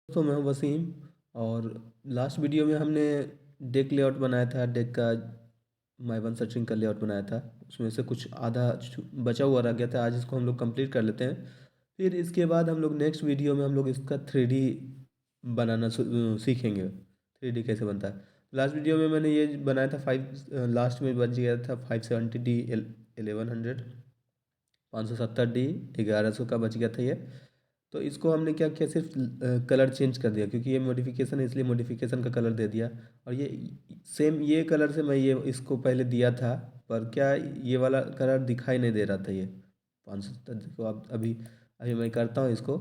तो मैं हूँ वसीम। और लास्ट वीडियो में हमने डेक लेआउट बनाया था। डेक का माई वन सर्चिंग का लेआउट बनाया था। उसमें से कुछ आधा बचा हुआ रह गया था। आज इसको हम लोग कंप्लीट कर लेते हैं। फिर इसके बाद हम लोग नेक्स्ट वीडियो में हम लोग इसका 3D बनाना सीखेंगे। 3D कैसे बनता है। लास्ट वीडियो में मैंने ये बनाया था लास्ट में बच गया था 570D 1100, 570D 1100 का बच गया था ये। तो इसको हमने क्या किया, सिर्फ कलर चेंज कर दिया क्योंकि ये मॉडिफिकेशन है, इसलिए मॉडिफिकेशन का कलर दे दिया। और ये सेम ये कलर से मैं ये इसको पहले दिया था, पर क्या ये वाला कलर दिखाई नहीं दे रहा था। ये 570 को आप अभी अभी मैं करता हूँ इसको,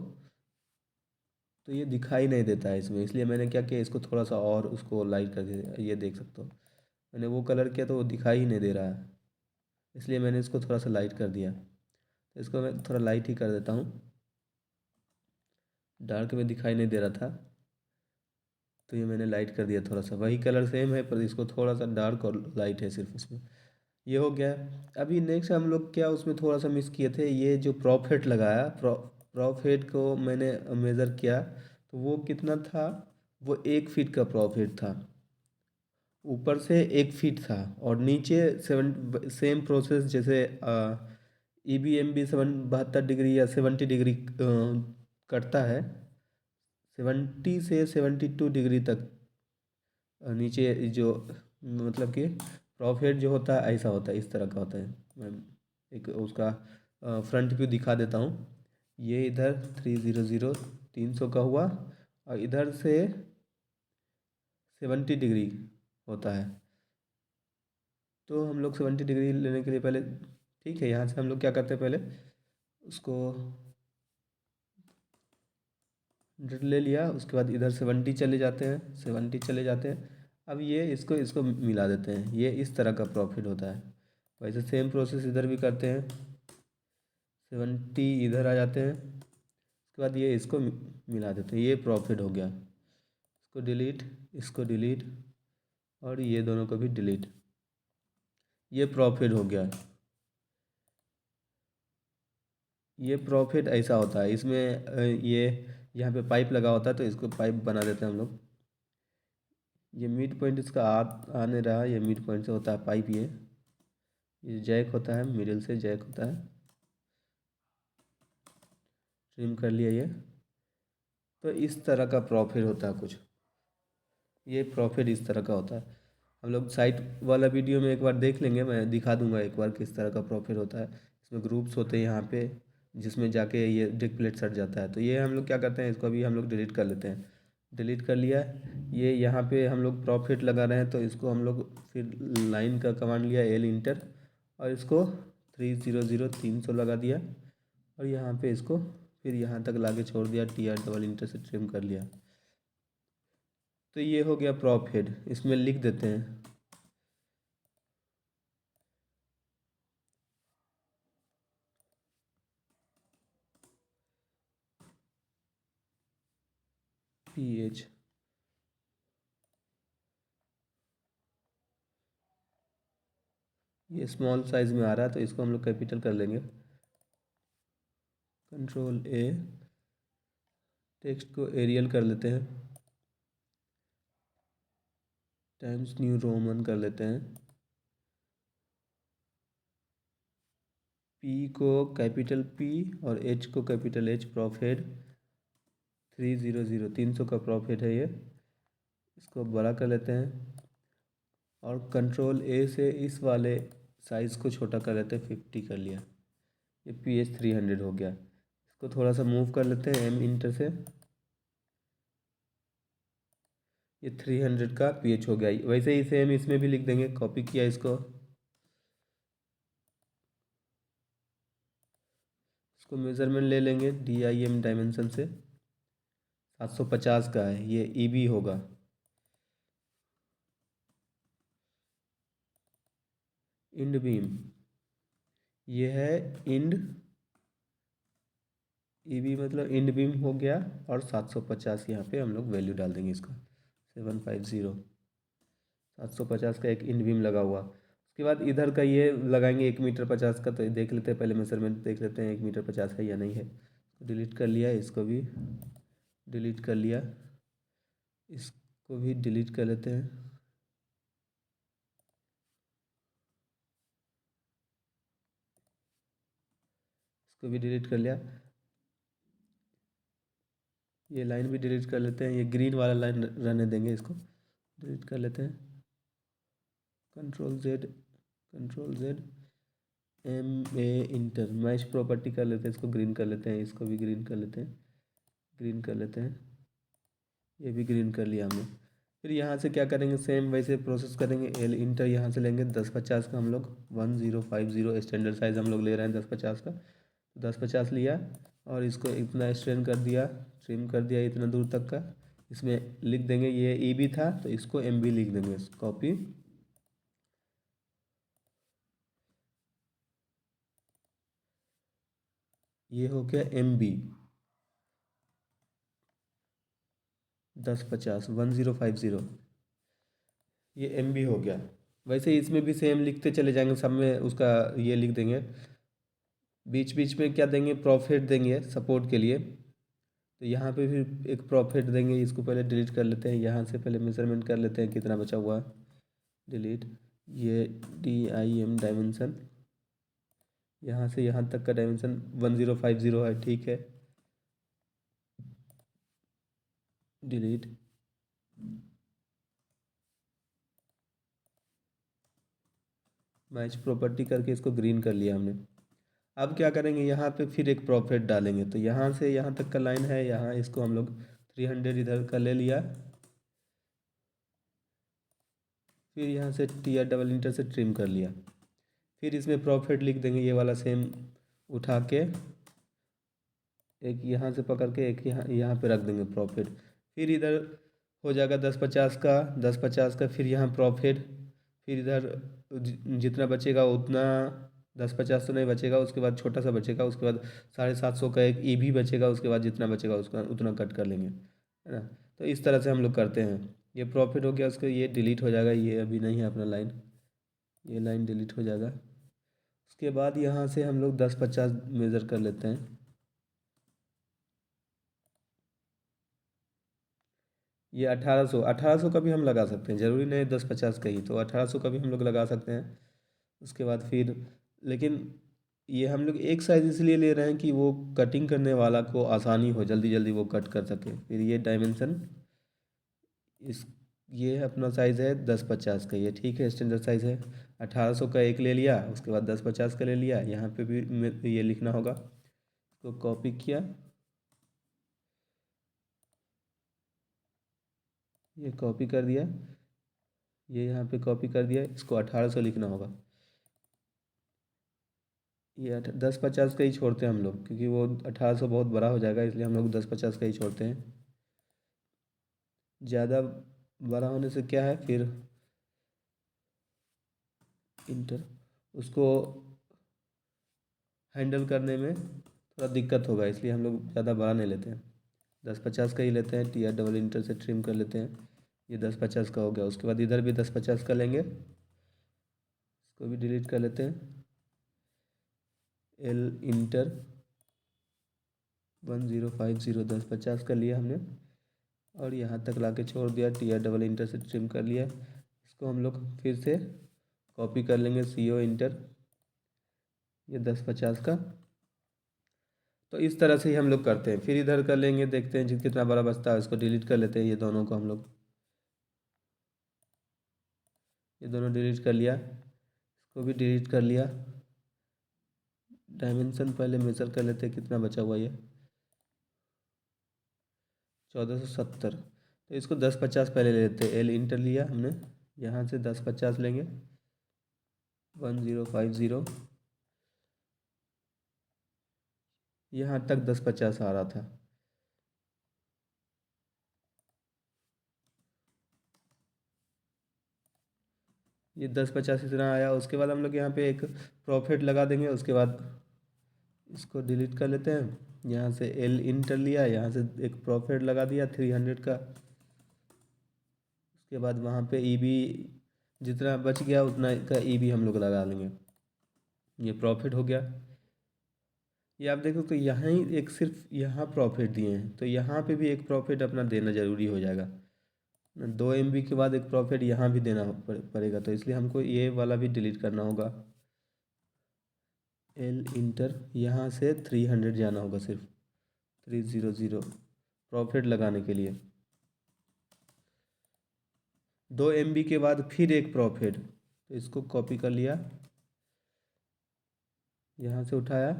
तो ये दिखाई नहीं देता है इसमें। इसलिए मैंने क्या किया, इसको थोड़ा सा और उसको लाइट कर दिया। ये देख सकते हो, मैंने वो कलर किया तो वो दिखाई ही नहीं दे रहा है, इसलिए मैंने इसको थोड़ा सा लाइट कर दिया। तो इसको मैं थोड़ा लाइट ही कर देता हूँ, डार्क में दिखाई नहीं दे रहा था, तो ये मैंने लाइट कर दिया थोड़ा सा। वही कलर सेम है पर इसको थोड़ा सा डार्क और लाइट है सिर्फ इसमें। ये हो गया। अभी नेक्स्ट हम लोग क्या उसमें थोड़ा सा मिस किए थे, ये जो प्रॉप हेड लगाया, प्रॉप हेड को मैंने मेज़र किया तो वो कितना था, वो 1 फीट का प्रॉप हेड था। ऊपर से 1 फीट था और नीचे 7 सेम प्रोसेस जैसे EBMB 72 डिग्री या 70 डिग्री करता है। 70 से 72 डिग्री तक नीचे जो मतलब कि प्रॉफिट जो होता है ऐसा होता है, इस तरह का होता है। मैं एक उसका फ्रंट व्यू दिखा देता हूँ। ये इधर 300 300 का हुआ और इधर से 70 डिग्री होता है। तो हम लोग 70 डिग्री लेने के लिए पहले, ठीक है, यहाँ से हम लोग क्या करते हैं, पहले उसको ले लिया। उसके बाद इधर 70 चले जाते हैं, 70 चले जाते हैं। अब ये इसको इसको मिला देते हैं। ये इस तरह का प्रॉफिट होता है। वैसे सेम प्रोसेस इधर भी करते हैं। 70 इधर आ जाते हैं, उसके बाद ये इसको मिला देते हैं। ये प्रॉफिट हो गया। इसको डिलीट, इसको डिलीट और ये दोनों को भी डिलीट। ये प्रॉफिट हो गया। ये प्रॉफिट ऐसा होता है। इसमें ये यहाँ पे पाइप लगा होता है तो इसको पाइप बना देते हैं हम लोग। ये मिड पॉइंट इसका आने रहा, ये मिड पॉइंट से होता है पाइप। ये जैक होता है, मिडिल से जैक होता है। ट्रिम कर लिया ये। तो इस तरह का प्रॉफिट होता है कुछ। ये प्रॉफिट इस तरह का होता है। हम लोग साइट वाला वीडियो में एक बार देख लेंगे, मैं दिखा दूंगा एक बार किस तरह का प्रॉफिट होता है। इसमें ग्रुप्स होते हैं यहाँ पे, जिसमें जाके ये डिक प्लेट सट जाता है। तो ये हम लोग क्या करते हैं, इसको अभी हम लोग डिलीट कर लेते हैं। डिलीट कर लिया। ये यहाँ पे हम लोग प्रॉफिट लगा रहे हैं तो इसको हम लोग फिर लाइन का कमांड लिया, एल इंटर, और इसको 300 लगा दिया। और यहाँ पे इसको फिर यहाँ तक लाके छोड़ दिया, TR डबल इंटर से ट्रिम कर लिया। तो ये हो गया प्रॉप हेड। इसमें लिख देते हैं PH। ये स्मॉल साइज में आ रहा है तो इसको हम लोग कैपिटल कर लेंगे। Ctrl A, टेक्स्ट को एरियल कर लेते हैं, टाइम्स न्यू रोमन कर लेते हैं। P को कैपिटल P और H को कैपिटल H। प्रॉफिट 300 का प्रॉफिट है ये। इसको बड़ा कर लेते हैं और Ctrl A से इस वाले साइज़ को छोटा कर लेते हैं, 50 कर लिया। ये PH 300 हो गया। इसको थोड़ा सा मूव कर लेते हैं M इंटर से। ये 300 का PH हो गया। वैसे ही सेम इसमें भी लिख देंगे, कॉपी किया इसको। इसको मेज़रमेंट ले लेंगे DIM डायमेंशन से। 750 का है ये, EB होगा। इंड बीम ये है, इंड EB मतलब इंड बीम हो गया। और 750 यहाँ पे हम लोग वैल्यू डाल देंगे इसका, 750। 750 का एक इंड बीम लगा हुआ। उसके बाद इधर का ये लगाएंगे 1 मीटर 50 का। तो ये देख लेते हैं पहले, मेजरमेंट देख लेते हैं 1 मीटर 50 है या नहीं है। डिलीट कर लिया इसको भी। डिलीट कर लिया, इसको भी डिलीट कर लेते हैं। इसको भी डिलीट कर लिया, ये लाइन भी डिलीट कर लेते हैं, ये ग्रीन वाला लाइन रहने देंगे, इसको डिलीट कर लेते हैं। Control Z inter match property कर लेते हैं, इसको ग्रीन कर लेते हैं, इसको भी ग्रीन कर लेते हैं, ग्रीन कर लेते हैं, ये भी ग्रीन कर लिया हमने। फिर यहाँ से क्या करेंगे, सेम वैसे प्रोसेस करेंगे। एल इंटर यहाँ से लेंगे 1050 का, हम लोग 1050 स्टैंडर्ड साइज़ हम लोग ले रहे हैं 1050 का, तो 1050 लिया और इसको इतना स्ट्रेन कर दिया, ट्रिम कर दिया इतना दूर तक का। इसमें लिख देंगे, ये ई बी था तो इसको एम बी लिख देंगे, कॉपी। ये हो गया एम बी 1050 1050, ये एम बी हो गया। वैसे इसमें भी सेम लिखते चले जाएंगे, सब में उसका ये लिख देंगे। बीच बीच में क्या देंगे, प्रॉफिट देंगे सपोर्ट के लिए, तो यहाँ पे भी एक प्रॉफिट देंगे। इसको पहले डिलीट कर लेते हैं, यहाँ से पहले मेजरमेंट कर लेते हैं कितना बचा हुआ है, डिलीट। ये DIM डायमेंशन, यहाँ से यहाँ तक का डायमेंशन 1050 है, ठीक है, डिलीट। मैच प्रॉपर्टी करके इसको ग्रीन कर लिया हमने। अब क्या करेंगे, यहाँ पे फिर एक प्रॉफिट डालेंगे, तो यहाँ से यहाँ तक का लाइन है, यहाँ इसको हम लोग 300 इधर का ले लिया। फिर यहाँ से TR डबल इंटर से ट्रिम कर लिया। फिर इसमें प्रॉफिट लिख देंगे, ये वाला सेम उठा के एक यहाँ से पकड़ के एक यहाँ पे रख देंगे प्रॉफिट। फिर इधर हो जाएगा 1050 का, फिर यहाँ प्रॉफिट। फिर इधर जितना बचेगा उतना, 1050 तो नहीं बचेगा, उसके बाद छोटा सा बचेगा, उसके बाद 750 का एक ई भी बचेगा, उसके बाद जितना बचेगा उसका उतना कट कर लेंगे, है ना। तो इस तरह से हम लोग करते हैं। ये प्रॉफिट हो गया, उसका ये डिलीट हो जाएगा, ये अभी नहीं है अपना लाइन, ये लाइन डिलीट हो जाएगा। उसके बाद यहाँ से हम लोग 1050 मेज़र कर लेते हैं। ये 1800 का भी हम लगा सकते हैं, ज़रूरी नहीं 1050 का ही, तो 1800 का भी हम लोग लगा सकते हैं। उसके बाद फिर, लेकिन ये हम लोग एक साइज़ इसलिए ले रहे हैं कि वो कटिंग करने वाला को आसानी हो, जल्दी जल्दी वो कट कर सके। फिर ये डायमेंशन, इस ये अपना साइज़ है 1050 का, ये ठीक है, स्टैंडर्ड साइज़ है। 1800 का एक ले लिया, उसके बाद 1050 का ले लिया, यहाँ पे भी ये लिखना होगा। इसको कॉपी किया, ये कॉपी कर दिया, ये यहाँ पे कॉपी कर दिया, इसको 1800 लिखना होगा। ये 1050 का ही छोड़ते हैं हम लोग, क्योंकि वो 1800 बहुत बड़ा हो जाएगा, इसलिए हम लोग 1050 का ही छोड़ते हैं। ज़्यादा बड़ा होने से क्या है, फिर इंटर उसको हैंडल करने में थोड़ा दिक्कत होगा, इसलिए हम लोग ज़्यादा बड़ा नहीं लेते हैं, 1050 का ही लेते हैं। TR डबल इंटर से ट्रिम कर लेते हैं, ये 1050 का हो गया। उसके बाद इधर भी 1050 का लेंगे, इसको भी डिलीट कर लेते हैं। एल इंटर 1050 1050 का लिया हमने, और यहाँ तक लाके छोड़ दिया, TR डबल इंटर से ट्रिम कर लिया। इसको हम लोग फिर से कॉपी कर लेंगे, CO इंटर, ये 1050 का। तो इस तरह से ही हम लोग करते हैं। फिर इधर कर लेंगे, देखते हैं कितना बड़ा बचता है, इसको डिलीट कर लेते हैं, ये दोनों को हम लोग, ये दोनों डिलीट कर लिया, इसको भी डिलीट कर लिया। डायमेंशन पहले मेज़र कर लेते हैं कितना बचा हुआ, ये 1470, तो इसको 1050 पहले ले लेते हैं। एल इंटर लिया हमने, यहाँ से 1050 लेंगे, 1050, यहाँ तक 1050 आ रहा था। ये 1050 इतना आया। उसके बाद हम लोग यहाँ पे एक प्रॉफिट लगा देंगे, उसके बाद इसको डिलीट कर लेते हैं। यहाँ से एल इंटर लिया, यहाँ से एक प्रॉफिट लगा दिया 300 का। उसके बाद वहाँ पे ई बी जितना बच गया उतना का ई बी हम लोग लगा लेंगे, ये प्रॉफिट हो गया। ये आप देखो तो यहाँ ही एक सिर्फ यहाँ प्रॉफिट दिए हैं, तो यहाँ पे भी एक प्रॉफिट अपना देना ज़रूरी हो जाएगा। 2 MB के बाद एक प्रॉफिट यहाँ भी देना पड़ेगा, तो इसलिए हमको ये वाला भी डिलीट करना होगा। एल इंटर यहाँ से 300 जाना होगा, सिर्फ 300 प्रॉफिट लगाने के लिए। 2 MB के बाद फिर एक प्रॉफिट, तो इसको कॉपी कर लिया, यहाँ से उठाया,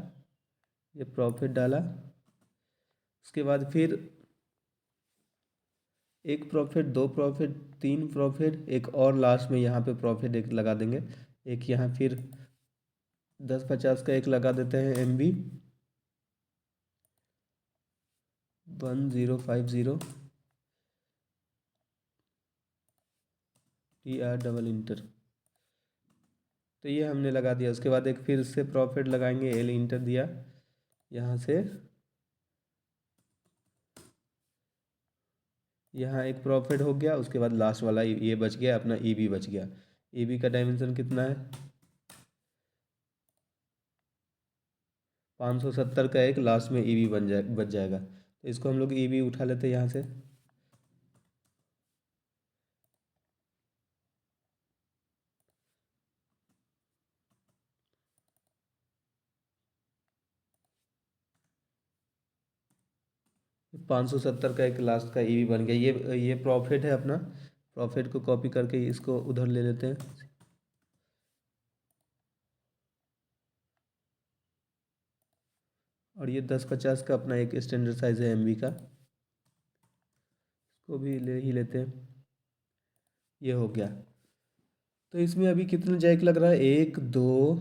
ये प्रॉफिट डाला, उसके बाद फिर एक प्रॉफिट, 2 प्रॉफिट, 3 प्रॉफिट, एक और लास्ट में यहाँ पे प्रॉफिट एक लगा देंगे। एक यहाँ फिर 10-50 का एक लगा देते हैं, MB 1050 TR डबल इंटर, तो ये हमने लगा दिया। उसके बाद एक फिर से प्रॉफिट लगाएंगे, एल इंटर दिया, यहाँ से यहाँ एक प्रॉफिट हो गया। उसके बाद लास्ट वाला ये बच गया अपना, EB बच गया। EB का डायमेंशन कितना है, 570 का एक लास्ट में EB बच जाएगा। तो इसको हम लोग EB उठा लेते हैं यहाँ से, $570 का एक लास्ट का EB बन गया। ये प्रॉफिट है अपना, प्रॉफिट को कॉपी करके इसको उधर ले लेते हैं। और ये 1050 का अपना एक स्टैंडर्ड साइज है MB का, इसको भी ले ही लेते हैं। ये हो गया। तो इसमें अभी कितना जैक लग रहा है, 1 2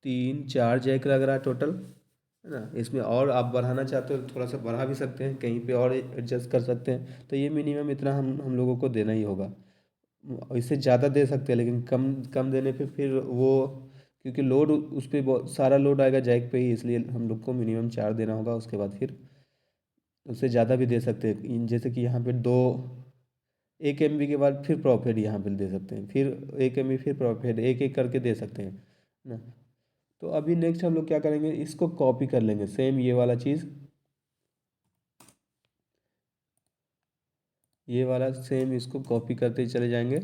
3 4 जैक लग रहा है टोटल, है ना। इसमें और आप बढ़ाना चाहते हो तो थोड़ा सा बढ़ा भी सकते हैं, कहीं पे और एडजस्ट कर सकते हैं। तो ये मिनिमम इतना हम लोगों को देना ही होगा। इससे ज़्यादा दे सकते हैं, लेकिन कम कम देने पे फिर वो, क्योंकि लोड उस पर बहुत सारा लोड आएगा जैक पे ही, इसलिए हम लोग को मिनिमम 4 देना होगा। उसके बाद फिर उससे ज़्यादा भी दे सकते हैं, जैसे कि यहाँ पे 1 MB के बाद फिर प्रॉफिट यहाँ पे दे सकते हैं, फिर 1 MB फिर प्रॉफिट, एक एक करके दे सकते हैं ना। तो अभी नेक्स्ट हम लोग क्या करेंगे, इसको कॉपी कर लेंगे सेम ये वाला चीज़, ये वाला सेम इसको कॉपी करते ही चले जाएंगे।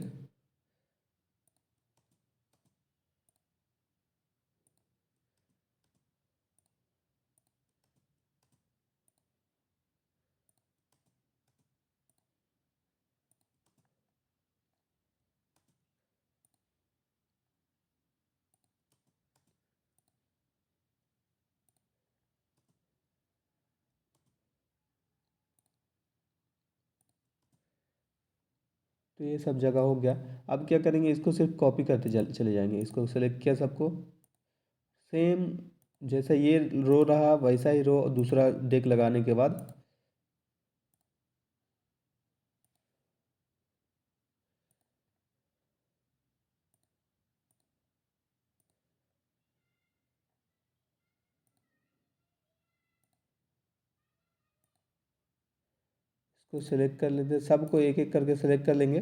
तो ये सब जगह हो गया। अब क्या करेंगे, इसको सिर्फ कॉपी करते चले जाएंगे। इसको सेलेक्ट किया सबको, सेम जैसा ये रो रहा वैसा ही रो दूसरा डेक लगाने के बाद इसको सेलेक्ट कर लेते हैं, सबको एक एक करके सेलेक्ट कर लेंगे।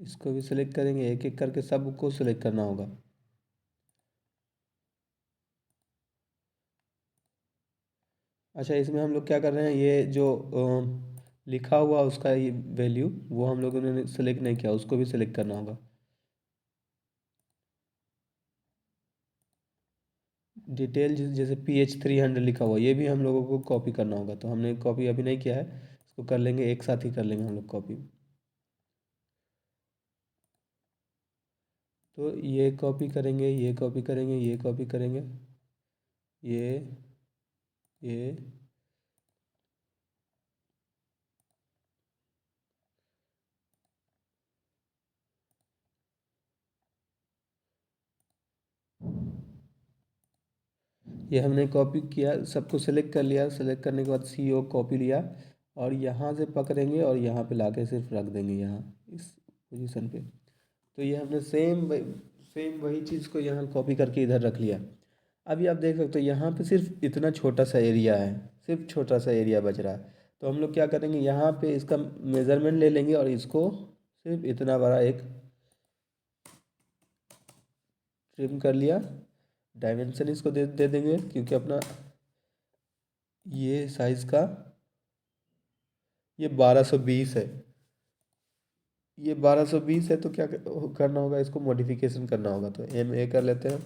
इसको भी सिलेक्ट करेंगे, एक एक करके सबको सिलेक्ट करना होगा। अच्छा, इसमें हम लोग क्या कर रहे हैं, ये जो लिखा हुआ उसका ये वैल्यू वो हम लोगों ने सेलेक्ट नहीं किया, उसको भी सिलेक्ट करना होगा। डिटेल जैसे PH 300 लिखा हुआ, ये भी हम लोगों को कॉपी करना होगा। तो हमने कॉपी अभी नहीं किया है, इसको कर लेंगे, एक साथ ही कर लेंगे हम लोग कॉपी। तो ये कॉपी करेंगे, ये कॉपी करेंगे, ये कॉपी करेंगे, ये ये हमने कॉपी किया, सबको सेलेक्ट कर लिया। सेलेक्ट करने के बाद CO कॉपी लिया और यहाँ से पकड़ेंगे और यहाँ पे लाके सिर्फ रख देंगे, यहाँ इस पोजीशन पे। तो ये हमने सेम वही चीज़ को यहाँ कॉपी करके इधर रख लिया। अभी आप देख सकते हो यहाँ पे सिर्फ इतना छोटा सा एरिया है, सिर्फ छोटा सा एरिया बच रहा है। तो हम लोग क्या करेंगे, यहाँ पे इसका मेज़रमेंट ले लेंगे और इसको सिर्फ इतना बड़ा एक ट्रिम कर लिया, डायमेंशन इसको दे देंगे, क्योंकि अपना ये साइज़ का ये 1220 है। ये 1220 है, तो क्या करना होगा, इसको मॉडिफिकेशन करना होगा। तो MA कर लेते हैं।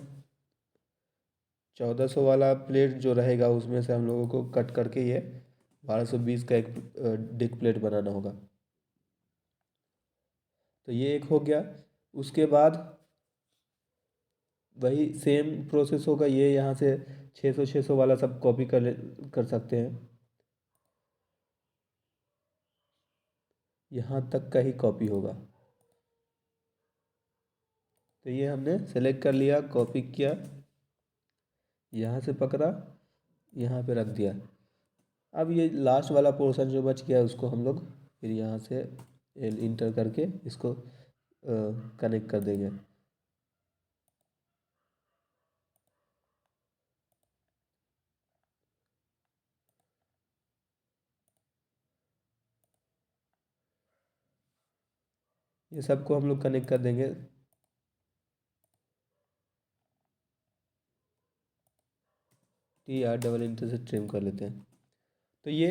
1400 वाला प्लेट जो रहेगा उसमें से हम लोगों को कट करके ये 1220 का एक डिक प्लेट बनाना होगा। तो ये एक हो गया। उसके बाद वही सेम प्रोसेस होगा, ये यहाँ से 600 वाला सब कॉपी कर सकते हैं। यहाँ तक का ही कॉपी होगा। तो ये हमने सेलेक्ट कर लिया, कॉपी किया, यहाँ से पकड़ा, यहाँ पे रख दिया। अब ये लास्ट वाला पोर्शन जो बच गया उसको हम लोग फिर यहाँ से इंटर करके इसको कनेक्ट कर देंगे। ये सबको हम लोग कनेक्ट कर देंगे। TR डबल इंटर से ट्रिम कर लेते हैं। तो ये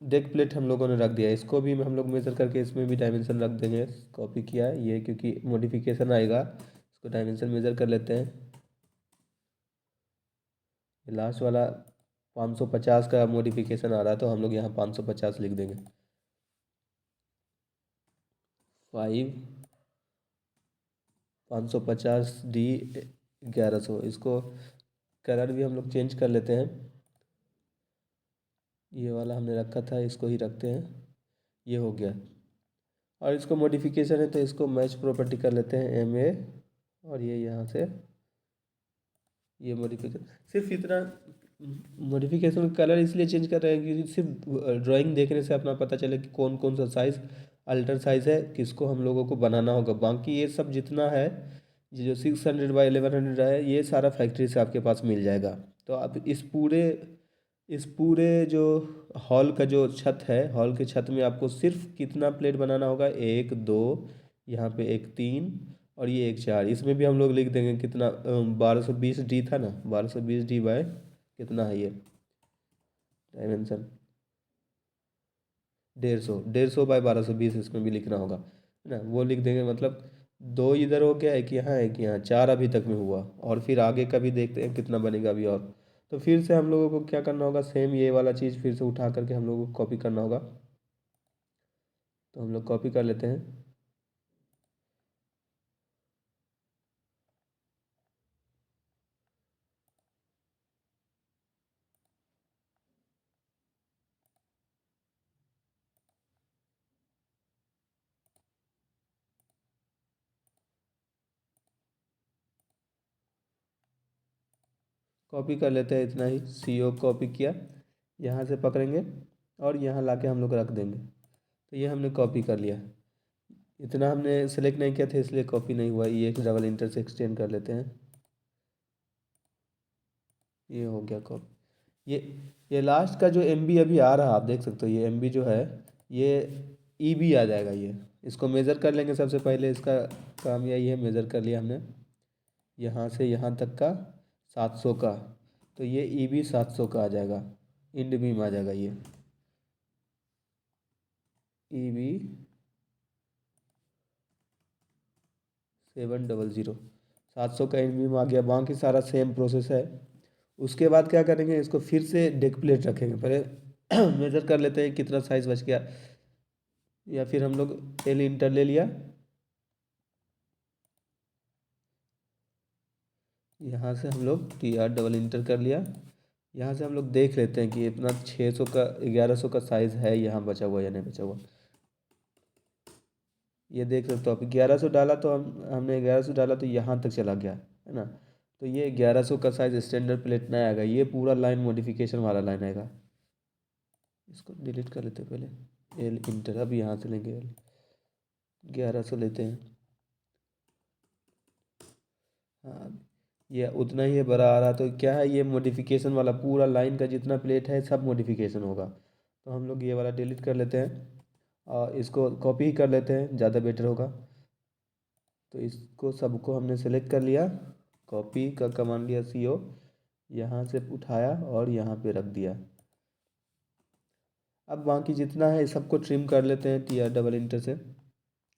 डेक प्लेट हम लोगों ने रख दिया, इसको भी हम लोग मेज़र करके इसमें भी डायमेंशन रख देंगे। कॉपी किया ये, क्योंकि मॉडिफिकेशन आएगा, इसको डायमेंशन मेज़र कर लेते हैं। लास्ट वाला 550 का मॉडिफिकेशन आ रहा है, तो हम लोग यहाँ 550 लिख देंगे। 550D 1100। इसको कलर भी हम लोग चेंज कर लेते हैं। ये वाला हमने रखा था, इसको ही रखते हैं। ये हो गया। और इसको मॉडिफिकेशन है तो इसको मैच प्रॉपर्टी कर लेते हैं MA, और ये यहाँ से ये मॉडिफिकेशन सिर्फ इतना। मॉडिफिकेशन कलर इसलिए चेंज कर रहे हैं क्योंकि सिर्फ ड्राइंग देखने से अपना पता चले कि कौन कौन सा साइज़ अल्टर साइज़ है, किसको हम लोगों को बनाना होगा। बाकी ये सब जितना है, ये जो 600x1100 है, ये सारा फैक्ट्री से आपके पास मिल जाएगा। तो आप इस पूरे जो हॉल का जो छत है, हॉल के छत में आपको सिर्फ कितना प्लेट बनाना होगा, 1 2, यहाँ पे एक 3, और ये एक 4। इसमें भी हम लोग लिख देंगे कितना, 1220D था ना, 1220D बाय कितना है ये डायमेंशन, 150 बाय 1220, इसमें भी लिखना होगा, है ना। वो लिख देंगे, मतलब 2 इधर हो गया, एक यहाँ एक यहाँ, 4 अभी तक में हुआ। और फिर आगे का भी देखते हैं कितना बनेगा अभी और। तो फिर से हम लोगों को क्या करना होगा, सेम ये वाला चीज़ फिर से उठा करके हम लोगों को कॉपी करना होगा। तो हम लोग कॉपी कर लेते हैं। कॉपी कर लेते हैं इतना ही, CO कॉपी किया, यहाँ से पकड़ेंगे और यहाँ लाके हम लोग रख देंगे। तो ये हमने कॉपी कर लिया। इतना हमने सेलेक्ट नहीं किया था इसलिए कॉपी नहीं हुआ। ये एक डबल इंटर से एक्सटेंड कर लेते हैं। ये हो गया कॉपी। ये लास्ट का जो MB अभी आ रहा है, आप देख सकते हो, ये MB जो है ये EB आ जाएगा। ये इसको मेज़र कर लेंगे सबसे पहले। इसका काम यही है, मेज़र कर लिया हमने यहाँ से यहाँ तक का 700 का। तो ये EB 700 का आ जाएगा, इंड बीम आ जाएगा ये EB 700। 700 का इंड बीम आ गया। बाकी सारा सेम प्रोसेस है। उसके बाद क्या करेंगे, इसको फिर से डेक प्लेट रखेंगे। पहले मेज़र कर लेते हैं कितना साइज़ बच गया, या फिर हम लोग L इंटर ले लिया, यहाँ से हम लोग TR डबल इंटर कर लिया। यहाँ से हम लोग देख लेते हैं कि इतना 600 का 1100 का साइज़ है यहाँ बचा हुआ या नहीं बचा हुआ। ये देख सकते हो आप, 1100 डाला तो हमने 1100 डाला तो यहाँ तक चला गया, है ना। तो ये 1100 का साइज़ स्टैंडर्ड प्लेट नहीं आएगा, ये पूरा लाइन मॉडिफिकेशन वाला लाइन आएगा। इसको डिलीट कर लेते हैं पहले। L इंटर, अब यहाँ से लेंगे L, 1100 लेते हैं। हाँ, ये उतना ही है, बड़ा आ रहा। तो क्या है, ये मॉडिफिकेशन वाला पूरा लाइन का जितना प्लेट है सब मॉडिफिकेशन होगा। तो हम लोग ये वाला डिलीट कर लेते हैं और इसको कॉपी ही कर लेते हैं, ज़्यादा बेटर होगा। तो इसको सबको हमने सेलेक्ट कर लिया कॉपी का कमांड लिया CO, यहाँ से उठाया और यहाँ पे रख दिया। अब बाकी जितना है सबको ट्रिम कर लेते हैं TR डबल इंटर से,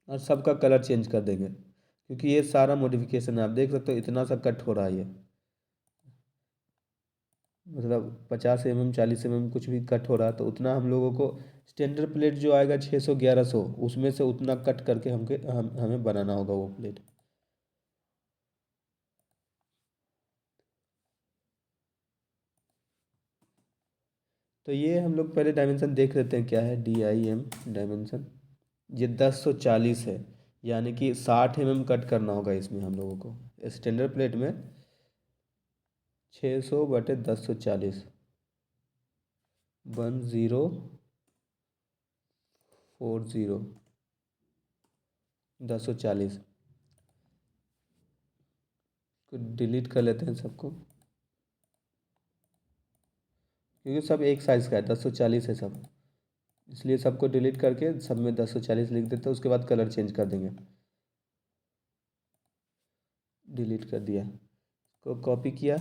और सबका कलर चेंज कर देंगे, क्योंकि ये सारा मॉडिफिकेशन है। आप देख सकते हो इतना सा कट हो रहा है, ये मतलब 50 mm 40 mm कुछ भी कट हो रहा है, तो उतना हम लोगों को स्टैंडर्ड प्लेट जो आएगा 600 1100, उसमें से उतना कट करके हमें बनाना होगा वो प्लेट। तो ये हम लोग पहले डायमेंशन देख लेते हैं क्या है। DIM डायमेंशन, ये 1040 है, यानी कि 60 mm कट करना होगा इसमें हम लोगों को स्टैंडर्ड प्लेट में। 600/1040, 1040, 1040 को डिलीट कर लेते हैं सबको, क्योंकि सब एक साइज़ का है, 1040 है सब, इसलिए सबको डिलीट करके सब में 1040 लिख देते हैं। उसके बाद कलर चेंज कर देंगे। डिलीट कर दिया, को कॉपी किया,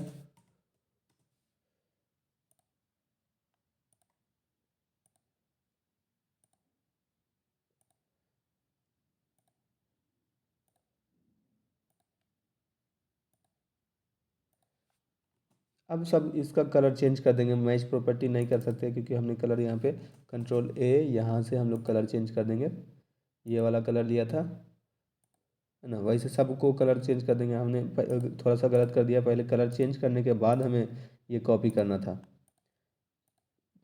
अब सब इसका कलर चेंज कर देंगे। मैच प्रॉपर्टी नहीं कर सकते क्योंकि हमने कलर यहाँ पे Ctrl+A, यहाँ से हम लोग कलर चेंज कर देंगे। ये वाला कलर लिया था, है ना, वैसे सबको कलर चेंज कर देंगे। हमने थोड़ा सा गलत कर दिया, पहले कलर चेंज करने के बाद हमें ये कॉपी करना था।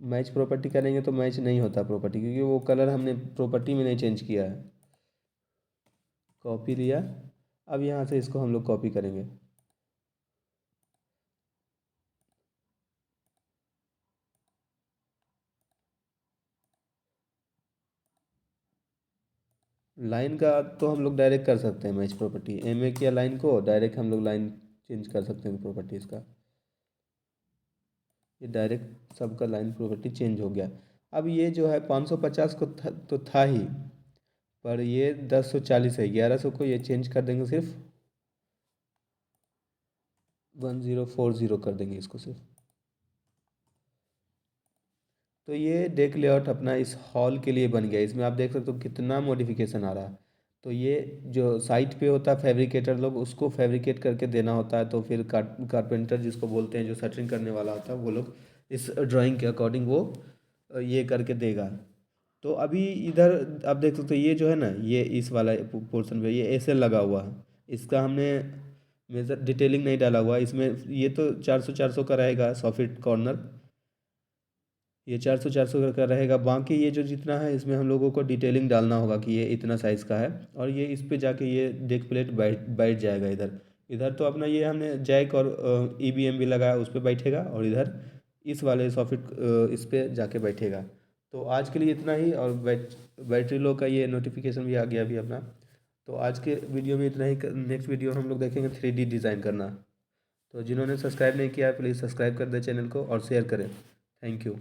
मैच प्रॉपर्टी करेंगे तो मैच नहीं होता प्रॉपर्टी, क्योंकि वो कलर हमने प्रॉपर्टी में नहीं चेंज किया है। कॉपी लिया, अब यहाँ से इसको हम लोग कॉपी करेंगे। लाइन का तो हम लोग डायरेक्ट कर सकते हैं मैच प्रॉपर्टी, MA किया लाइन को, डायरेक्ट हम लोग लाइन चेंज कर सकते हैं प्रॉपर्टी इसका। ये डायरेक्ट सबका लाइन प्रॉपर्टी चेंज हो गया। अब ये जो है 550 को तो था ही, पर ये 1040 है, 1100 को ये चेंज कर देंगे, सिर्फ 1040 कर देंगे इसको सिर्फ। तो ये डेक लेआउट अपना इस हॉल के लिए बन गया। इसमें आप देख सकते हो कितना मॉडिफिकेशन आ रहा है। तो ये जो साइट पे होता है फैब्रिकेटर लोग, उसको फैब्रिकेट करके देना होता है, तो फिर कारपेंटर जिसको बोलते हैं, जो शटरिंग करने वाला होता है, वो लोग इस ड्राइंग के अकॉर्डिंग वो ये करके देगा। तो अभी इधर आप देख सकते हो ये जो है ना, ये इस वाला पोर्शन पे ये ऐसे लगा हुआ है, इसका हमने मेजर डिटेलिंग नहीं डाला हुआ है इसमें। ये तो 400 400 का रहेगा, 100 फीट कॉर्नर, ये 400 400 का रहेगा। बाकी ये जो जितना है इसमें हम लोगों को डिटेलिंग डालना होगा कि ये इतना साइज़ का है, और ये इस पे जाके ये डेक प्लेट बैठ बैठ जाएगा। इधर इधर तो अपना ये हमने जैक और EBM भी लगाया, उस पर बैठेगा, और इधर इस वाले सॉफिट इस पे जाके बैठेगा। तो आज के लिए इतना ही, और बैटरी लो का ये नोटिफिकेशन भी आ गया अभी अपना। तो आज के वीडियो में इतना ही। नेक्स्ट वीडियो हम लोग देखेंगे 3D डिज़ाइन करना। तो जिन्होंने सब्सक्राइब नहीं किया है प्लीज़ सब्सक्राइब कर दें चैनल को और शेयर करें। Thank you.